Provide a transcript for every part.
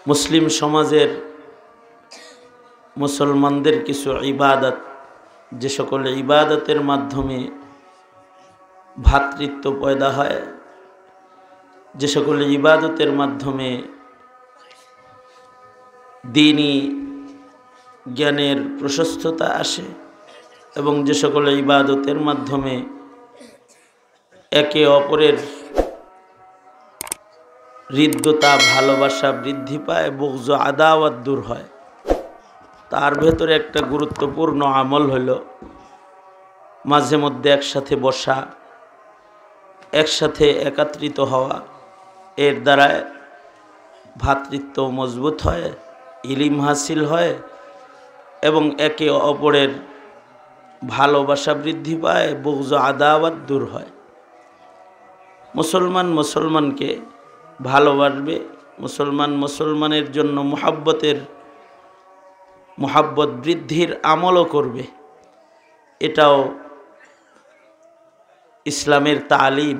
মুসলিম সমাজের মুসলমানদের কিছু ইবাদত, যে সকল ইবাদতের মাধ্যমে ভ্রাতৃত্ব পয়দা হয়, যে সকল ইবাদতের মাধ্যমে দ্বীনি জ্ঞানের প্রশস্ততা আসে এবং যে সকল ইবাদতের মাধ্যমে একে অপরের হৃদ্যতা ভালোবাসা বৃদ্ধি পায়, বুগজ আদাওয়াত দূর হয়, তার ভেতরে একটা গুরুত্বপূর্ণ আমল হলো মাঝে মধ্যে একসাথে বসা, একসাথে একত্রিত হওয়া। এর দ্বারা ভ্রাতৃত্ব মজবুত হয়, ইলম হাসিল হয় এবং একে অপরের ভালোবাসা বৃদ্ধি পায়, বুগজ আদাওয়াত দূর হয়। মুসলমান মুসলমানকে ভালোবাসবে, মুসলমান মুসলমানের জন্য মোহাব্বত বৃদ্ধির আমলও করবে। এটাও ইসলামের তালিম।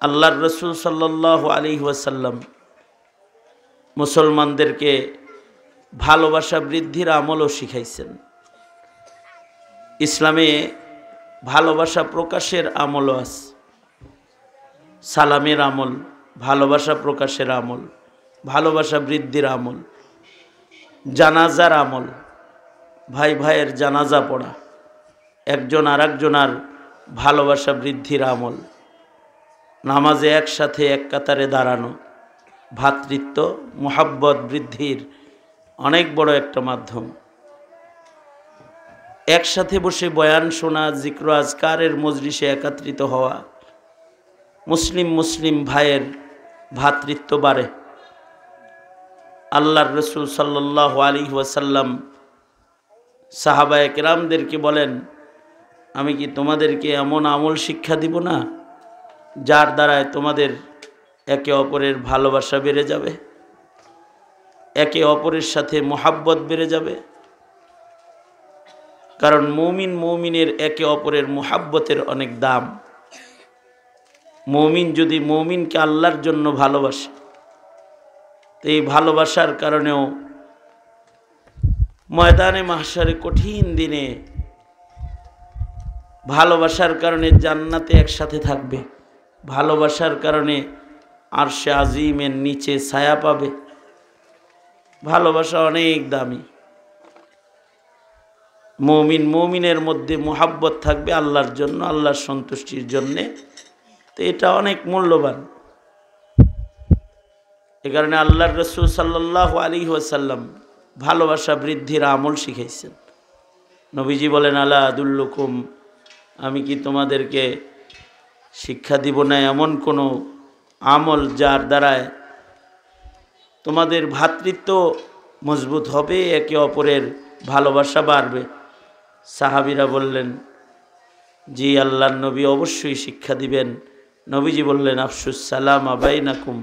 আল্লাহর রসুল সাল্লাল্লাহু আলাইহি ওয়াসাল্লাম মুসলমানদেরকে ভালোবাসা বৃদ্ধির আমলও শিখাইছেন। ইসলামে ভালোবাসা প্রকাশের আমলও আছে, সালামের আমল, ভালোবাসা প্রকাশের আমল, ভালোবাসা বৃদ্ধির আমল, জানাজার আমল, ভাই ভাইয়ের জানাজা পড়া, একজন আর একজনের ভালোবাসা বৃদ্ধির আমল, নামাজে একসাথে এক কাতারে দাঁড়ানো, ভ্রাতৃত্ব মোহাব্বত বৃদ্ধির অনেক বড় একটা মাধ্যম। একসাথে বসে বয়ান শোনা, জিক্র আজকারের মজলিসে একত্রিত হওয়া, মুসলিম ভাইয়ের ভ্রাতৃত্ব বাড়ে। আল্লাহর রসুল সাল্লাল্লাহু আলাইহি ওয়াসাল্লাম সাহাবায়ে কেরামদেরকে বলেন, আমি কি তোমাদেরকে এমন আমল শিক্ষা দিব না যার দ্বারায় তোমাদের একে অপরের ভালোবাসা বেড়ে যাবে, একে অপরের সাথে মোহাব্বত বেড়ে যাবে। কারণ মুমিনের একে অপরের মোহাব্বতের অনেক দাম। মুমিন যদি মুমিনকে আল্লাহর জন্য ভালোবাসে, তো এই ভালোবাসার কারণেও ময়দানে মাহশারে কঠিন দিনে ভালোবাসার কারণে জান্নাতে একসাথে থাকবে, ভালোবাসার কারণে আরশে আজিমের নিচে ছায়া পাবে। ভালোবাসা অনেক দামি। মুমিনের মধ্যে মোহাব্বত থাকবে আল্লাহর জন্য, আল্লাহর সন্তুষ্টির জন্যে, তো এটা অনেক মূল্যবান। এ কারণে আল্লাহর রসুল সাল্লাল্লাহু আলাইহি ওয়াসাল্লাম ভালোবাসা বৃদ্ধির আমল শিখাইছেন। নবীজি বলেন, আলা আদুল্লুকুম, আমি কি তোমাদেরকে শিক্ষা দিব না এমন কোনো আমল যার দ্বারায় তোমাদের ভ্রাতৃত্ব মজবুত হবে, একে অপরের ভালোবাসা বাড়বে। সাহাবীরা বললেন, জি আল্লাহর নবী, অবশ্যই শিক্ষা দিবেন। নবীজি বললেন, আফসুস সালাম বাইনাকুম,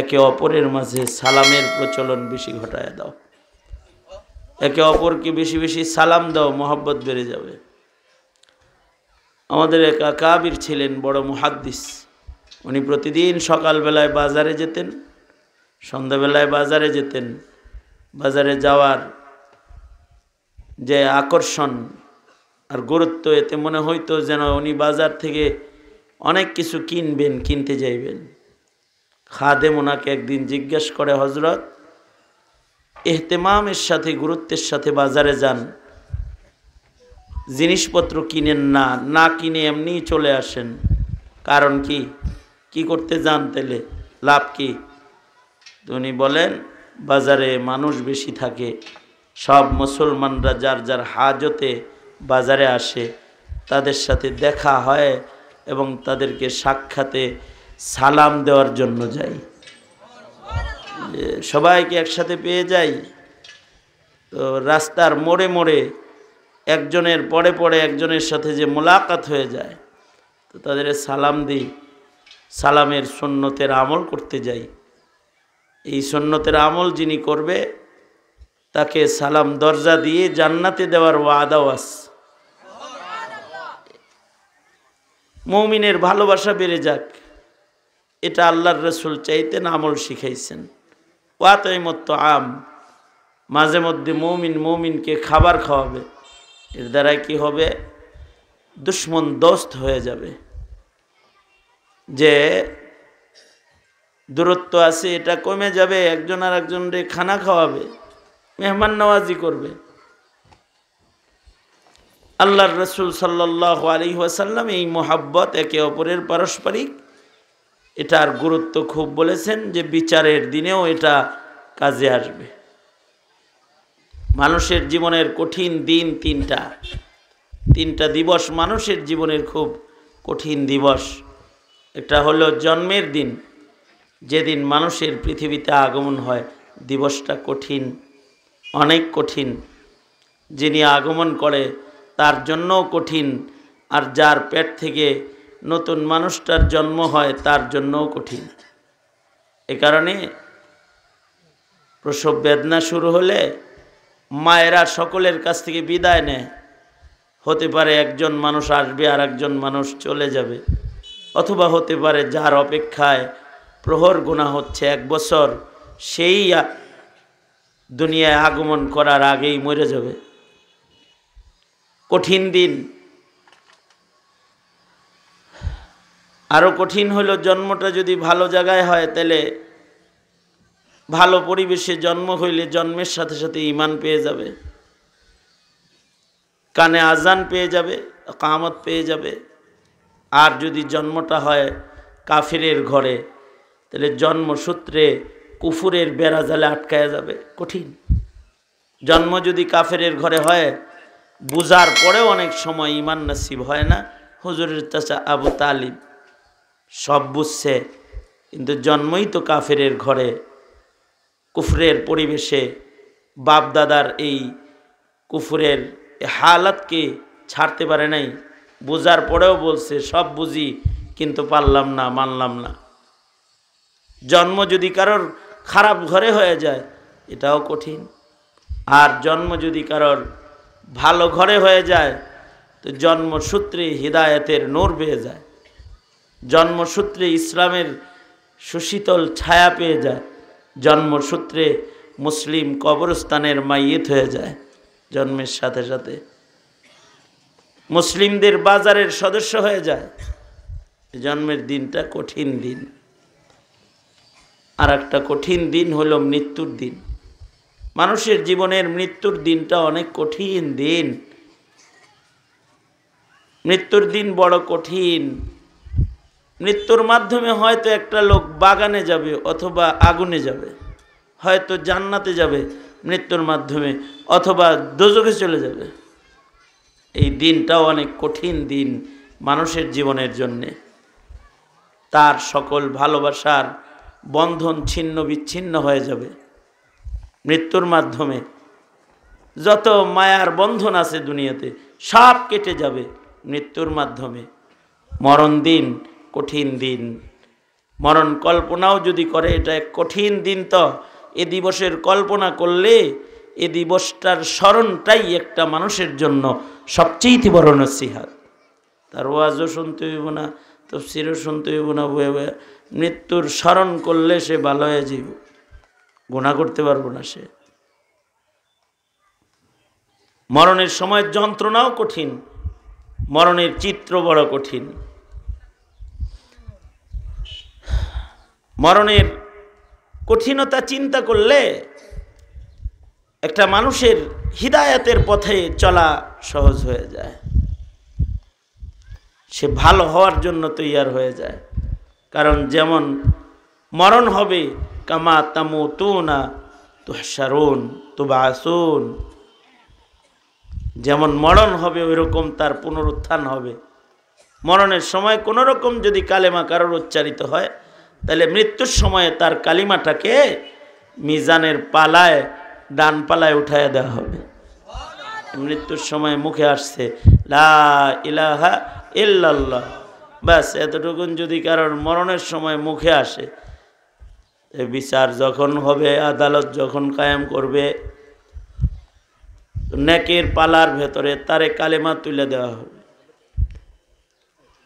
একে অপরের মাঝে সালামের প্রচলন বেশি ঘটায় দাও, একে অপরকে বেশি বেশি সালাম দাও, মোহাব্বত বেড়ে যাবে। আমাদের এক আকাবির ছিলেন, বড় মুহাদ্দিস। উনি প্রতিদিন সকালবেলায় বাজারে যেতেন, সন্ধ্যাবেলায় বাজারে যেতেন। বাজারে যাওয়ার যে আকর্ষণ আর গুরুত্ব, এতে মনে হইতো যেন উনি বাজার থেকে অনেক কিছু কিনতে যাইবেন। খাদেম ওনাকে একদিন জিজ্ঞেস করে, হজরত, ইহতেমামের সাথে, গুরুত্বের সাথে বাজারে যান, জিনিসপত্র কিনেন না, না কিনে এমনিই চলে আসেন, কারণ কি করতে যান, তাইলে লাভ কি? উনি বলেন, বাজারে মানুষ বেশি থাকে, সব মুসলমানরা যার যার হাজতে বাজারে আসে, তাদের সাথে দেখা হয় এবং তাদেরকে সাক্ষাতে সালাম দেওয়ার জন্য যাই। সবাইকে একসাথে পেয়ে যাই, তো রাস্তার মোড়ে মোড়ে একজনের পরে একজনের সাথে যে মোলাকাত হয়ে যায়, তো তাদের সালাম দিই, সালামের সুন্নতের আমল করতে যাই। এই সুন্নতের আমল যিনি করবে, তাকে সালাম দরজা দিয়ে জান্নাতে দেওয়ার ওয়াদাও আছে। মুমিনের ভালোবাসা বেড়ে যাক, এটা আল্লাহর রসুল চাইতেন, আমল শিখাইছেন। ওয়াতাইমুত আম, মাঝে মধ্যে মুমিনকে খাবার খাওয়াবে। এর দ্বারা কি হবে? দুশ্মন দোস্ত হয়ে যাবে। যে দূরত্ব আছে এটা কমে যাবে, একজন আর একজনকে খানা খাওয়াবে, মেহমান নওয়াজি করবে। আল্লাহর রাসূল সাল্লাল্লাহু আলাইহি ওয়াসাল্লাম এই মোহাব্বত, একে অপরের পারস্পরিক, এটার গুরুত্ব খুব বলেছেন যে বিচারের দিনেও এটা কাজে আসবে। মানুষের জীবনের কঠিন দিন তিনটা দিবস মানুষের জীবনের খুব কঠিন দিবস। এটা হলো জন্মের দিন, যেদিন মানুষের পৃথিবীতে আগমন হয়, দিবসটা কঠিন, অনেক কঠিন। যিনি আগমন করে তার জন্যও কঠিন, আর যার পেট থেকে নতুন মানুষটার জন্ম হয় তার জন্যও কঠিন। এ কারণে প্রসব বেদনা শুরু হলে মায়েরা সকলের কাছ থেকে বিদায় নেয়। হতে পারে একজন মানুষ আসবে আর একজন মানুষ চলে যাবে, অথবা হতে পারে যার অপেক্ষায় প্রহর গোনা হচ্ছে 1 বছর, সেই দুনিয়ায় আগমন করার আগেই মরে যাবে। কঠিন দিন। আরো কঠিন হলো জন্মটা যদি ভালো জায়গায় হয়, তাহলে ভালো পরিবেশে জন্ম হইলে জন্মের সাথে সাথে ঈমান পেয়ে যাবে, কানে আজান পেয়ে যাবে, ইকামত পেয়ে যাবে। আর যদি জন্মটা হয় কাফিরের ঘরে, তাহলে জন্মসূত্রে কুফুরের বেড়াজালে আটকায়া যাবে, কঠিন। জন্ম যদি কাফিরের ঘরে হয়, বুঝার পরেও অনেক সময় ঈমান নসিব হয় না। হুজুরের চাচা আবু তালিব সব বুঝছে, কিন্তু জন্মই তো কাফিরের ঘরে, কুফরের পরিবেশে, বাপ দাদার এই কুফরের হালাতকে ছাড়তে পারে নাই। বোঝার পরেও বলছে সব বুঝি, কিন্তু পারলাম না, মানলাম না। জন্ম যদি কারোর খারাপ ঘরে হয়ে যায়, এটাও কঠিন। আর জন্ম যদি কারোর ভালো ঘরে হয়ে যায়, তো জন্মসূত্রে হিদায়াতের নূর পেয়ে যায়, জন্মসূত্রে ইসলামের সুশীতল ছায়া পেয়ে যায়, জন্মসূত্রে মুসলিম কবরস্থানের মাইয়িত হয়ে যায়, জন্মের সাথে সাথে মুসলিমদের বাজারের সদস্য হয়ে যায়। জন্মের দিনটা কঠিন দিন। আর একটা কঠিন দিন হলো মৃত্যুর দিন। মানুষের জীবনের মৃত্যুর দিনটা অনেক কঠিন দিন। মৃত্যুর দিন বড় কঠিন। মৃত্যুর মাধ্যমে হয়তো একটা লোক বাগানে যাবে অথবা আগুনে যাবে, হয়তো জান্নাতে যাবে মৃত্যুর মাধ্যমে, অথবা দোজখে চলে যাবে। এই দিনটাও অনেক কঠিন দিন মানুষের জীবনের জন্যে। তার সকল ভালোবাসার বন্ধন ছিন্ন বিচ্ছিন্ন হয়ে যাবে মৃত্যুর মাধ্যমে। যত মায়ার বন্ধন আছে দুনিয়াতে সব কেটে যাবে মৃত্যুর মাধ্যমে। মরণ দিন কঠিন দিন। মরণ কল্পনাও যদি করে, এটা এক কঠিন দিন। তো এ দিবসের কল্পনা করলে এ দিবসটার স্মরণটাই একটা মানুষের জন্য সবচেয়ে বড় নসিহত। তার ওয়াজও শুনতে হইব না, তাফসীরও শুনতে হইব না, বয়ে বয়ে মৃত্যুর স্মরণ করলে সে ভালো হয়ে যাইব, গুনাহ করতে পারবো না সে। মরণের সময় যন্ত্রণাও কঠিন, মরণের চিত্র বড় কঠিন। মরণের কঠিনতা চিন্তা করলে একটা মানুষের হিদায়াতের পথে চলা সহজ হয়ে যায়, সে ভালো হওয়ার জন্য তৈয়ার হয়ে যায়। কারণ যেমন মরণ হবে, কামা তামুতুনা তুহশারুন তুবাসুন, যেমন মরণ হবে ওইরকম তার পুনরুত্থান হবে। মরণের সময় কোনো রকম যদি কালেমা কারোর উচ্চারিত হয়, তাহলে মৃত্যুর সময়ে তার কালিমাটাকে মিজানের পালায়, ডান পালায় উঠায় দেওয়া হবে। মৃত্যুর সময় মুখে আসছে লা ইলাহা ইল্লাল্লাহ, ব্যাস এতটুকুন যদি কারোর মরণের সময় মুখে আসে, বিচার যখন হবে, আদালত যখন কায়েম করবে, নেকের পালার ভেতরে তারে কালিমা তুলে দেওয়া হবে।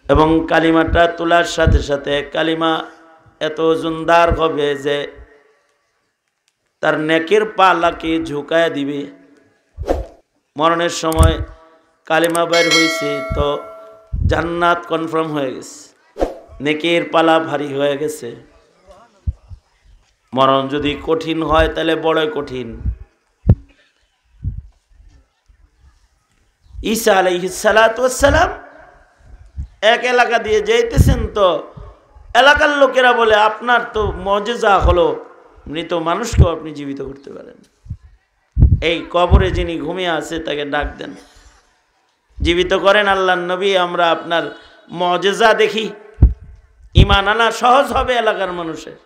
এবং কালিমাটা তোলার সাথে সাথে কালিমা এত ওজনদার হবে যে তার নেকের পালাকে ঝুঁকায় দিবে। মরণের সময় কালিমা বাইর হয়েছে তো জান্নাত কনফার্ম হয়ে গেছে, নেকের পালা ভারী হয়ে গেছে। মরণ যদি কঠিন হয় তাহলে বড়ই কঠিন। ঈসা আলাইহিস সালাতু ওয়াস সালাম এক এলাকা দিয়ে যাইতেছেন, তো এলাকার লোকেরা বলে আপনার তো মুজিজা হলো মৃত মানুষকেও আপনি জীবিত করতে পারেন। এই কবরে যিনি ঘুমিয়ে আছে তাকে ডাক দেন, জীবিত করেন আল্লাহর নবী, আমরা আপনার মুজিজা দেখি, ঈমান আনা সহজ হবে এলাকার মানুষের।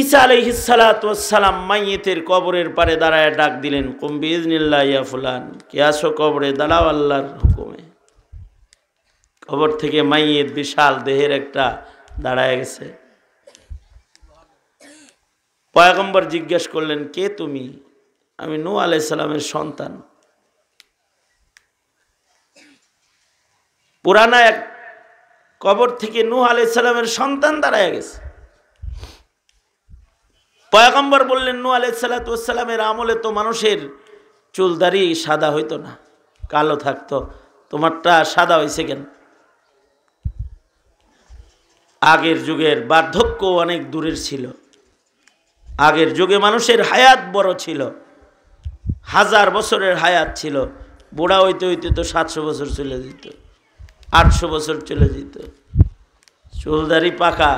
ঈসা আলাইহিস সালাতু ওয়াস সালাম মাইয়িতের কবরের পারে দাঁড়ায় ডাক দিলেন, কুম বিইজনিল্লাহ ইয়া ফুলান, কে আসো কবরে দাঁড়াও আল্লাহর হুকুমে। কবর থেকে মাইয়িত বিশাল দেহের একটা দাঁড়ায় গেছে। পয়গম্বর জিজ্ঞেস করলেন, কে তুমি? আমি নূহ আলাইহিস সালামের সন্তান। পুরানা এক কবর থেকে নূহ আলাইহিস সালামের সন্তান দাঁড়ায় গেছে। পয়গম্বর বললেন, নূহ আলাইহিস সালাতু ওয়াস সালামের আমলে তো মানুষের চুল দাড়ি সাদা হইতো না, কালো থাকতো, তোমারটা সাদা হয়েছে কেন? আগের যুগের বার্ধক্য অনেক দূরের ছিল। আগের যুগে মানুষের হায়াত বড় ছিল, 1000 বছরের হায়াত ছিল। বুড়া হইতে হইতে তো 700 বছর চলে যেত, 800 বছর চলে যেত। চুলদারি পাকা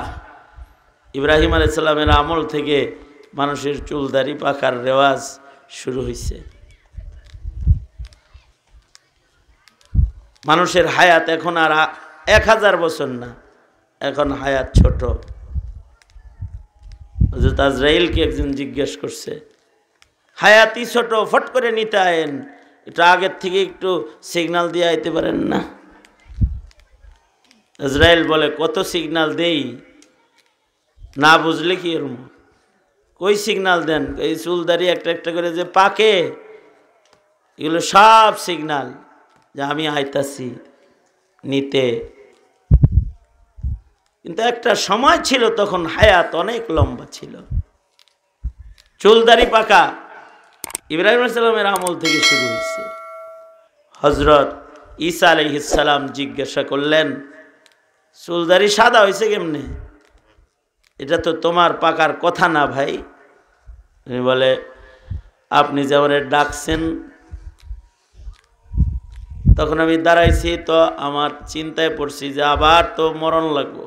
ইব্রাহিম আলাইহিস সালামের আমল থেকে মানুষের চুলদারি পাকার রেওয়াজ শুরু হয়েছে। মানুষের হায়াত এখন আর 1000 বছর না, এখন হায়াত ছোট। হযরত আজরাইলকে একজন জিজ্ঞেস করছে, হায়াতই ছোট, ফট করে নিতে আয়েন, এটা আগের থেকে একটু সিগন্যাল দিয়ে আইতে পারেন না? আজরাইল বলে, কত সিগন্যাল দেই, না বুঝলে কি এরম, কই সিগন্যাল দেন? এই চুলদারি একটা একটা করে যে পাকে, এগুলো সব সিগন্যাল যে আমি আইতাছি নিতে। কিন্তু একটা সময় ছিল তখন হায়াত অনেক লম্বা ছিল। চুলদারি পাকা ইব্রাহিম আলাইহিস সালামের আমল থেকে শুরু হয়েছে। হযরত ঈসা আলাইহিস সালাম জিজ্ঞাসা করলেন, চুলদারি সাদা হয়েছে কেমনে? এটা তো তোমার পাকার কথা না ভাই। উনি বলে, আপনি যে আমারে ডাকছেন, তখন আমি দাঁড়াইছি, তো আমার চিন্তায় পড়ছি যে আবার তো মরণ লাগবো।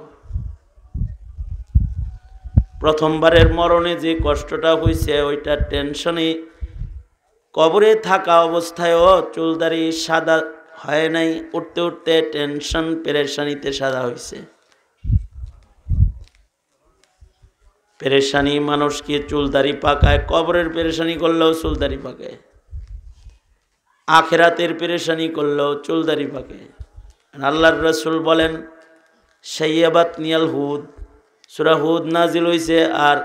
প্রথমবারের মরণে যে কষ্টটা হয়েছে ওইটা টেনশনে, কবরে থাকা অবস্থায়ও চুলদারি সাদা হয় নাই, উঠতে উঠতে টেনশন পেরেশানিতে সাদা হয়েছে। পেরেশানি মানুষকে চুলদারি পাকায়, কবরের পেরেশানি করলেও চুলদারি পাকায়, আখিরাতের পেরেশানি করলেও চুলদারি পাকায়। আল্লাহর রাসূল বলেন, শাইয়াবাত নিয়াল হুদ, সূরা হুদ নাজিল হয়েছে, আর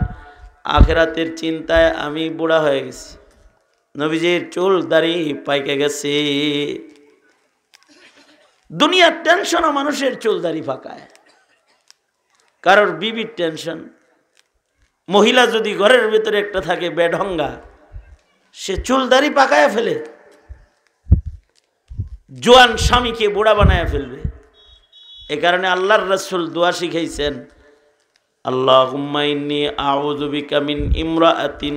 আখিরাতের চিন্তায় আমি বুড়া হয়ে গেছি, নবীজির চুল দাড়ি পাইকে গেছে। দুনিয়ার টেনশনও মানুষের চুল দাড়ি পাকায়। কারোর বিবির টেনশন, মহিলা যদি ঘরের ভিতরে একটা থাকে বেঢঙ্গা, সে চুল দাড়ি পাকায় ফেলে, জোয়ান স্বামীকে বুড়া বানায় ফেলবে। এ কারণে আল্লাহর রাসূল দোয়া শিখাইছেন, আল্লাহুম্মা ইন্নী আউযু বিকা মিন ইমরাআতিন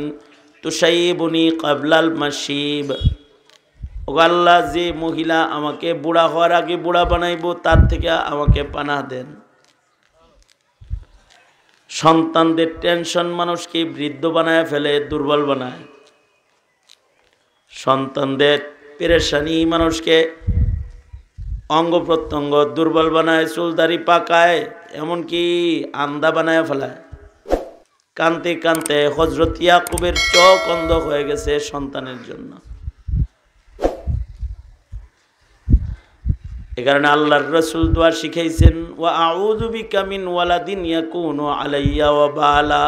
তুশাইবুনি ক্বাবলাল মাশিব। ও আল্লাহ, যে মহিলা আমাকে বুড়া হওয়ার আগে বুড়া বানাইবো তার থেকে আমাকে পানাহ দেন। সন্তানদের টেনশন মানুষকে বৃদ্ধ বানায় ফেলে, দুর্বল বানায়। সন্তানদের পেরেশানি মানুষকে অঙ্গ প্রত্যঙ্গ দুর্বল বানায়, চুলদারি পাকায়, এমনকি আন্ধা বানায় ফেলায়। কানতে কানতে হযরত ইয়াকুবের চোখ অন্ধ হয়ে গেছে সন্তানের জন্য। এ কারণে আল্লাহর রাসূল দোয়া শিখাইছেন, ওয়া আউযু বিকা মিন ওয়ালাদিন ইয়াকুনু আলাইয়া ওয়াবালা।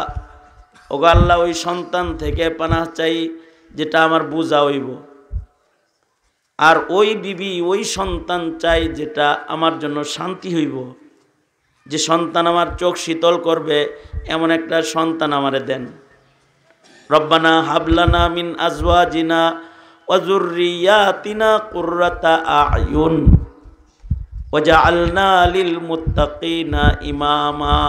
ও আল্লাহ, ওই সন্তান থেকে পানাহ চাই যেটা আমার বোঝা হইব, আর ওই বিবি ওই সন্তান চাই যেটা আমার জন্য শান্তি হইব, যে সন্তান আমার চোখ শীতল করবে এমন একটা সন্তান আমারে দেন। রব্বানা হাবলানা মিন আজওয়াজিনা ওয়া যুররিয়াতিনা কুররাতা আ'য়ুন ওয়াজআলনা লিল মুত্তাকিনা ইমামা।